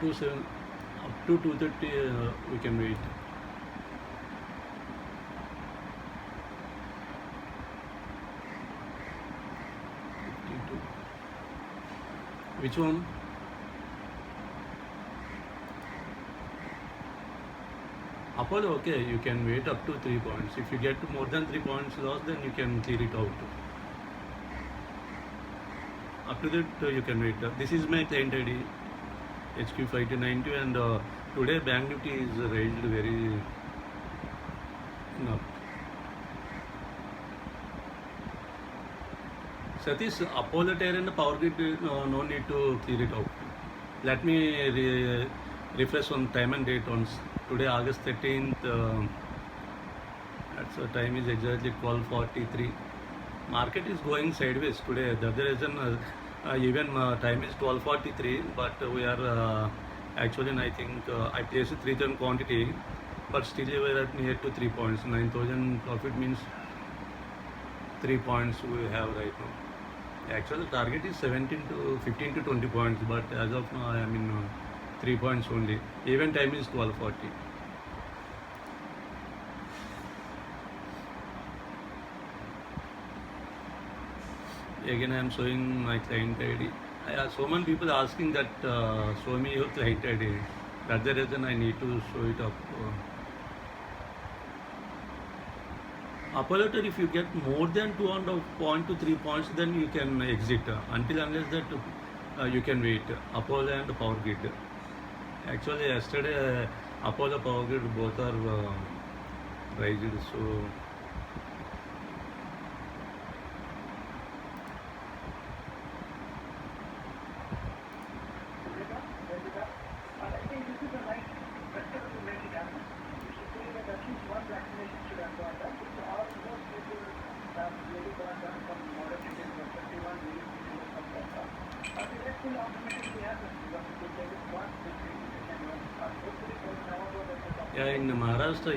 to 7, up to 230 we can wait. Which one? Apollo, okay, you can wait up to 3 points. If you get more than 3 points loss, then you can clear it out. Up to that, you can wait. This is my client ID, HQ5292, and today Bank Nifty is raised very up. Satish, Apollo Tyre and Power Grid, no need to clear it out. Let me refresh on time and date on today, August 13th. That's the time is exactly 12:43. Market is going sideways today. The other reason even time is 12:43, but we are actually, I think I placed 3,000 quantity, but still we are at near to 3 points. 9,000 profit means 3 points we have right now. Actually, the target is 15 to 20 points, but as of now, I am in 3 points only. Even time is 12:40. Again, I am showing my client ID. So many people asking that show me your client ID. That's the reason I need to show it up. Apollo, if you get more than 200 point to 3 points, then you can exit. Until unless that you can wait. Apollo and Power Grid. Actually, yesterday Apollo Power Grid both are raised. So yeah, in Maharashtra,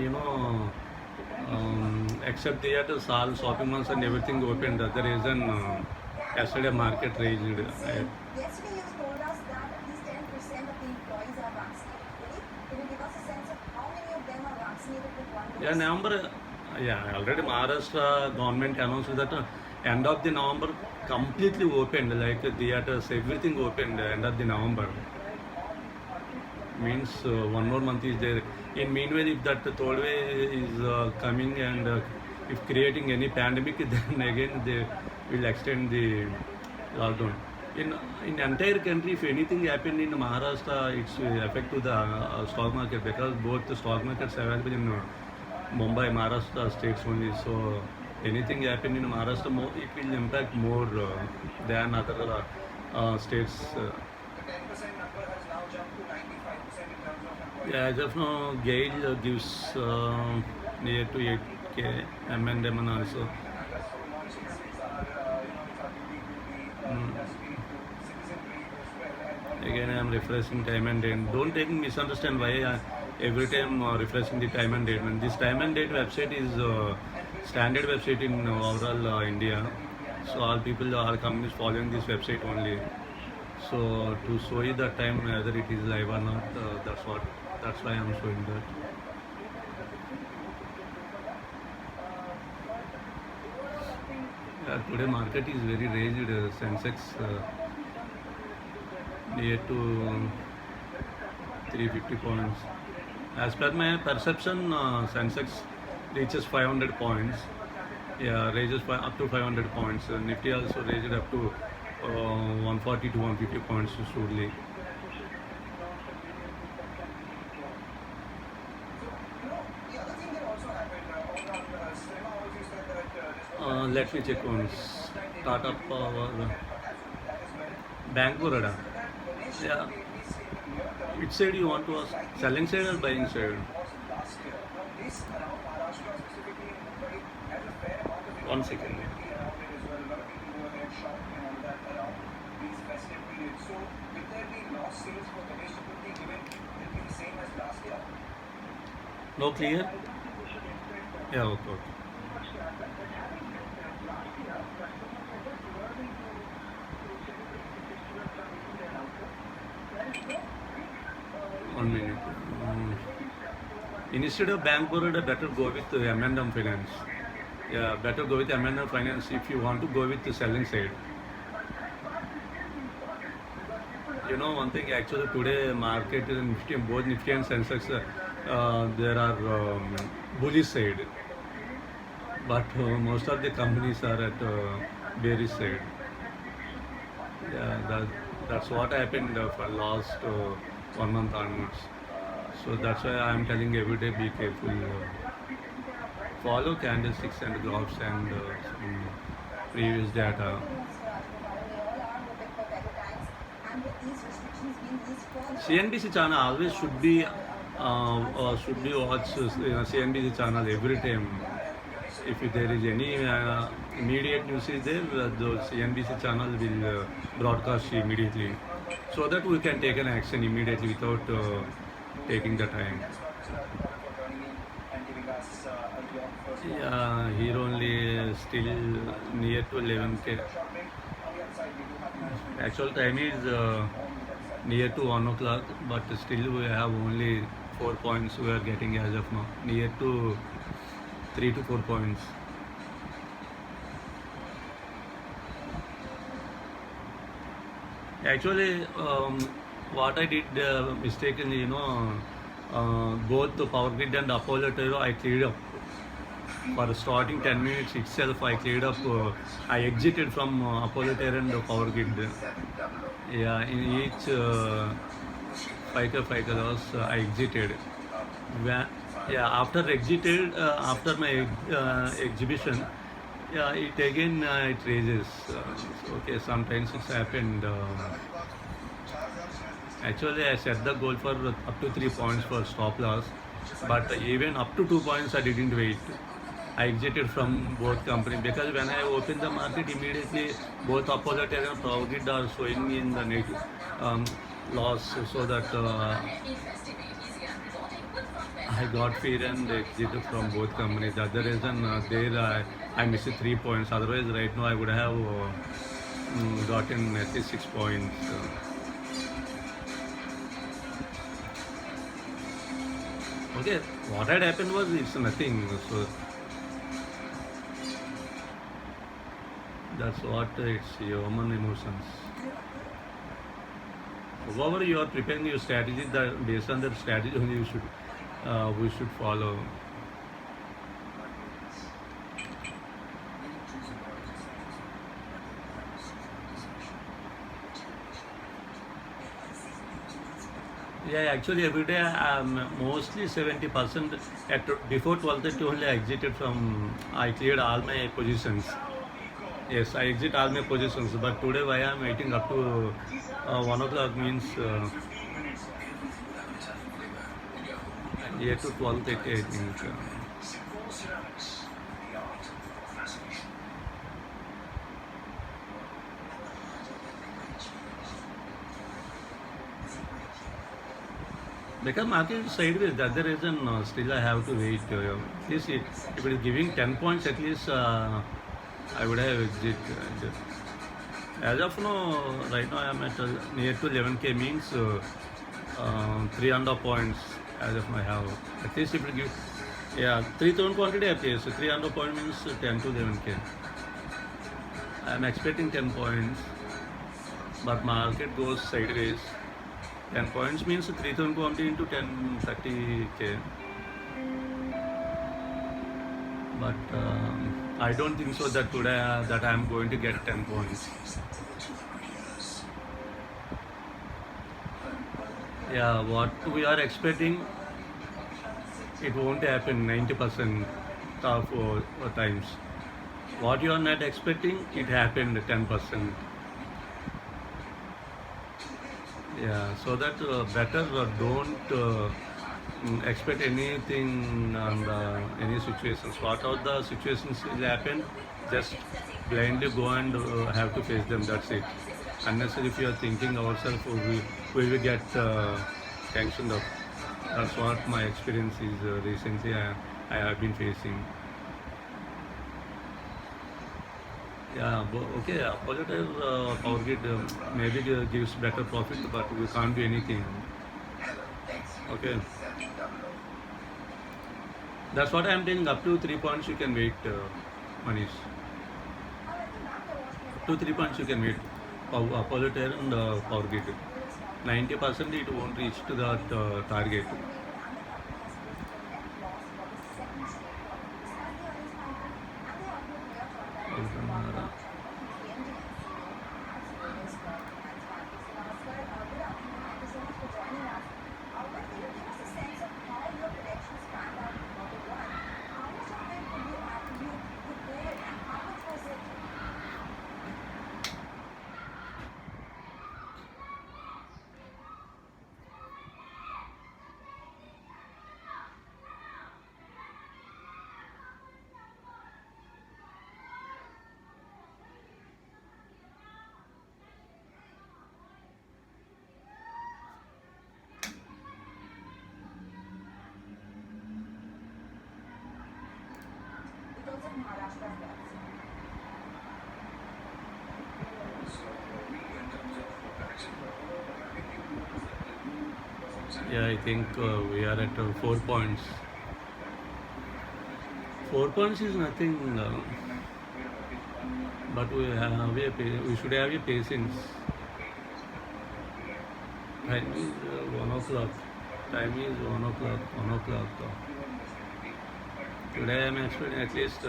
except they had all shopping malls and everything opened. That's the reason yesterday market raised. Yesterday you told us that at least 10% of the employees are vaccinated. Can you give us a sense of how many of them are vaccinated with one dose? Yeah, November. Yeah, already Maharashtra government announced that end of the November completely opened, like theaters, everything opened end of the November. Means one more month is there. In meanwhile, if that third wave is coming and if creating any pandemic, then again they will extend the lockdown. In entire country, if anything happened in Maharashtra, it's affect to the stock market, because both the stock markets are available in Mumbai, Maharashtra states only. So anything happen in Maharashtra, more, it will impact more than other states. Yeah, as of now, Gale gives near to 8K, M&M also. Again, I am refreshing time and date. Don't take misunderstand why every time refreshing the time and date. And this time and date website is standard website in overall India. So all people, all companies following this website only. So to show you the time whether it is live or not, that's why I am showing that. Yeah, today market is very raised. Sensex near to 350 points. As per my perception, Sensex reaches 500 points. Yeah, raises up to 500 points. Nifty also raised up to 140 to 150 points shortly. Let me check once. Tata Power, Bank Baroda. Yeah. Which side you want to ask? Selling side or buying side? One second. No clear? Yeah, okay. 1 minute. Instead of Bank Baroda, better go with M&M Finance. Yeah, better go with M&M Finance if you want to go with the selling side. You know one thing, actually today market is Nifty, both Nifty and Sensex, there are bullish side, but most of the companies are at bearish side. Yeah, that's what happened for last 1 month onwards. So that's why I am telling every day be careful. Follow candlesticks and graphs and some previous data. CNBC channel always should be watched CNBC channel every time. If there is any immediate news is there, the CNBC channel will broadcast immediately, so that we can take an action immediately without taking the time. Yeah, here only still near to 11k. Actual time is near to 1 o'clock, but still we have only 4 points we are getting as of now, near to 3 to 4 points. Actually, what I did mistakenly, both the Power Grid and Apollo Tyro I cleared up. For starting 10 minutes itself, I cleared up. I exited from Apollo Tyro and Power Grid. Yeah, in each 5 hours I exited. After exited, after my exhibition, it again it raises. Okay, sometimes it's happened. Actually, I set the goal for up to 3 points for stop loss, but even up to 2 points I didn't wait. I exited from both companies because when I opened the market, immediately both Apollo Tyro and Power Grid are showing in the negative loss, so that I got fear and exited from both companies. That's the reason there I missed 3 points. Otherwise, right now I would have gotten at least 6 points. Okay, what had happened was it's nothing. So that's what it's human emotions. However, you are preparing your strategy, that based on that strategy only we should follow. Yeah, actually every day mostly 70% before 12:30 only I exited from. I cleared all my positions. Yes, I exit all my positions. But today why I am waiting up to 1 o'clock means 8 to 12:30 I think. Because market is sideways, that's the reason still I have to wait. At least if it is giving 10 points, at least I would have exit. As of now, right now I am at near to 11k means 300 points as of now I have. At least if it give 3000 quantity appears, so 300 points means 10 to 11k. I am expecting 10 points, but market goes sideways. 10 points means 3000 quantity into 10, 30k. But I don't think so that today that I am going to get 10 points. Yeah, what we are expecting, it won't happen 90% of times. What you are not expecting, it happened 10%. Yeah, so that better don't expect anything on any situations. What are the situations will happen, just blindly go and have to face them, that's it. Unless if you are thinking ourselves, we will get tensioned up. That's what my experience is recently I have been facing. Yeah, okay, Apollo Tyro Power Grid maybe gives better profit, but we can't do anything. Okay, that's what I'm telling. Up to 3 points you can wait, Manish. Up to 3 points you can wait. Polyter and power gate. 90% it won't reach to that target. Because of Maharashtra floods. Yeah, I think we are at 4 points. 4 points is nothing, but we should have a patience. Time is 1 o'clock. Time is 1 o'clock. 1 o'clock. Today I'm expecting at least,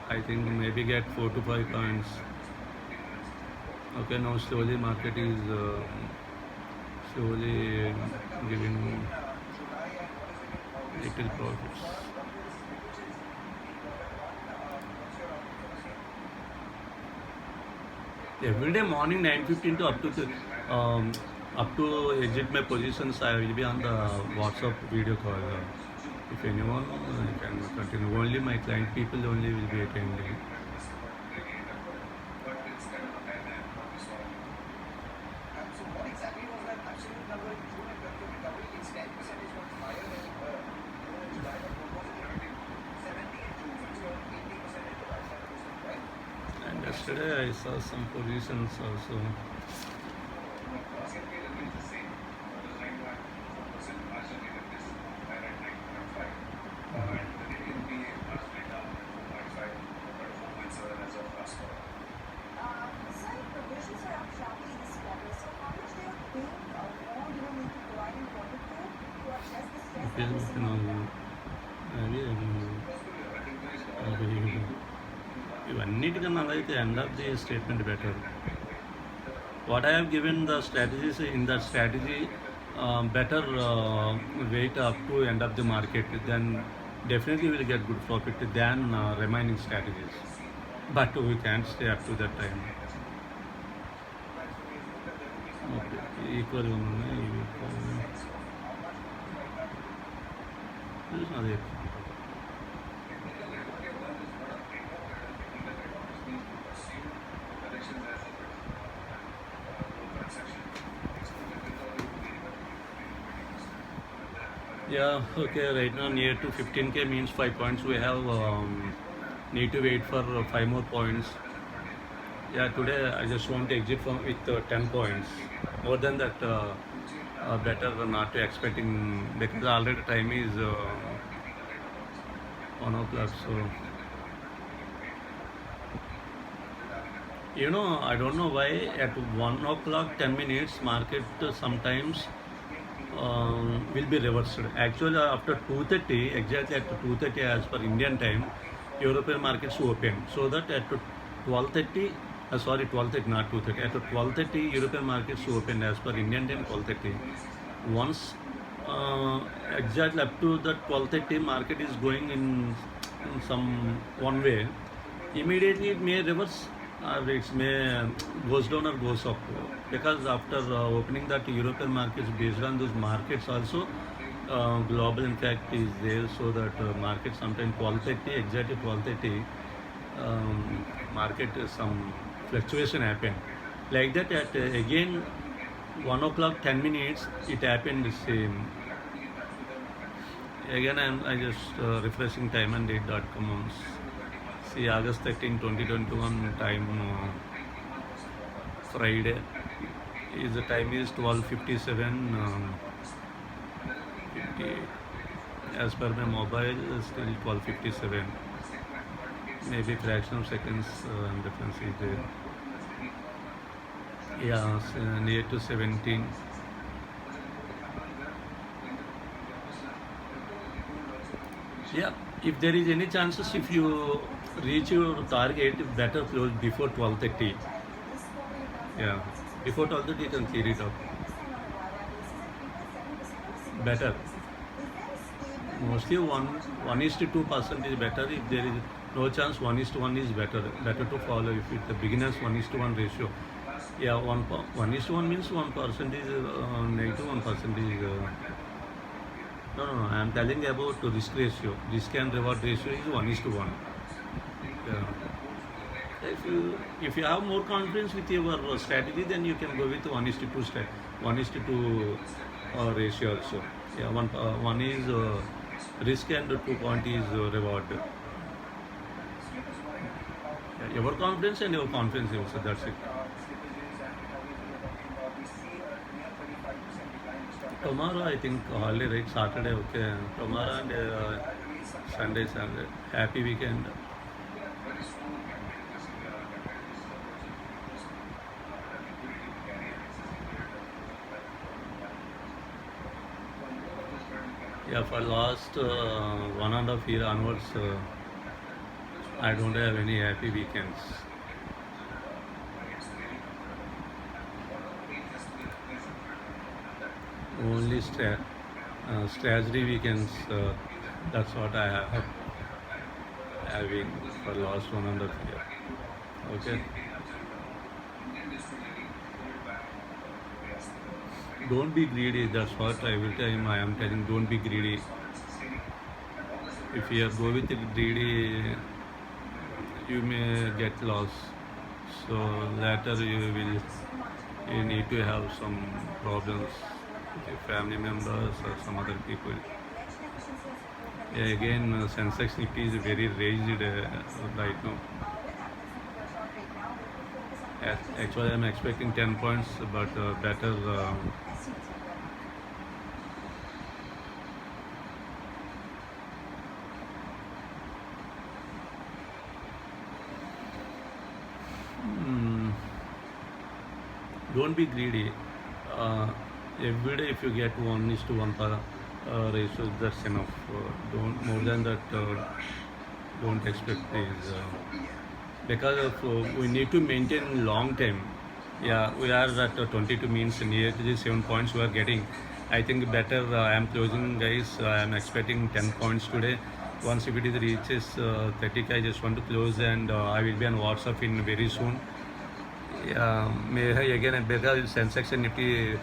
I think maybe get 4 to 5 points. Okay, now slowly market is slowly giving little profits. Every day morning 9:15 to up to exit my positions, I will be on the WhatsApp video call. If anyone can continue. Only my client people only will be attending. And yesterday I saw some positions also. Sir, provisions are up sharply this quarter. So how much do you think more do you need to provide in quarter two to address the stress that we're seeing on the ఇవన్నిటికన్నా అయితే end of the statement better. What I have given the strategies in that strategy, better wait up to end of the market, then definitely will get good profit than remaining strategies. But we can't stay up to that time. Okay, equal ఉన్నాయి, అదే. Yeah, okay, right now near to 15K means 5 points. We have need to wait for 5 more points. Yeah, today I just want to exit from with 10 points. More than that, better not to expecting, because already time is 1 o'clock. So, I don't know why at 1 o'clock 10 minutes market sometimes will be reversed. Actually, after 2:30, exactly at 2:30 as per Indian time, European markets open. So that at 12:30, 12:30, not 2:30. At 12:30, European markets open as per Indian time 12:30. Once exactly up to the 12:30, market is going in some one way. Immediately it may reverse, or it may goes down or goes up, because after opening that European markets, based on those markets also, global impact is there, so that market sometime 12:30, exactly 12:30, market some fluctuation happened. Like that at again 1 o'clock 10 minutes it happened the same. Again I just refreshing time and date.com. See, August 13, 2021 time, Friday. The time is 12:57 12:58. As per my mobile, still 12:57. Maybe fraction of seconds difference is there. Yeah, near to 17. Yeah, if there is any chances, if you reach your target, better close before 12:30. Yeah, before 12:30 you can clear it up. Better. Mostly 1:2% is better. If there is no chance, 1:1 is better. Better to follow if it's the beginners 1:1 ratio. Yeah, 1:1 means 1% is negative, 1% is. No. I am telling about risk ratio. Risk and reward ratio is 1:1. Yeah. If you have more confidence with your strategy, then you can go with 1:2 1:2 ratio also. Yeah, one is risk and 2 point is reward. Yeah, your confidence and your confidence also. That's it. Tomorrow I think holiday, right? Saturday, okay. Tomorrow and Sunday. Happy weekend. Yeah, for last 1.5 year onwards, I don't have any happy weekends. Only strategy weekends. That's what I have having for last 1.5 year. Okay. Don't be greedy. That's what every time I am telling. Don't be greedy. If you go with it greedy, you may get lost. So later you need to have some problems with your family members or some other people. Yeah, again, Sensex Nifty is very raised right now. Actually, I'm expecting 10 points, but better. Don't be greedy. Every day, if you get 1:1 ratio, that's enough. Don't more than that. Don't expect this. Because of, we need to maintain long time. Yeah, we are at 22 means near to the 7 points we are getting. I think better. I am closing, guys. I am expecting 10 points today. Once if it is reaches 30, I just want to close, and I will be on WhatsApp in very soon. Yeah, may I again because Sensex and Nifty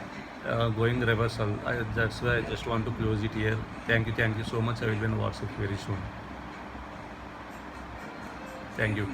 going reversal. That's why I just want to close it here. Thank you so much. I will be on WhatsApp very soon. Thank you.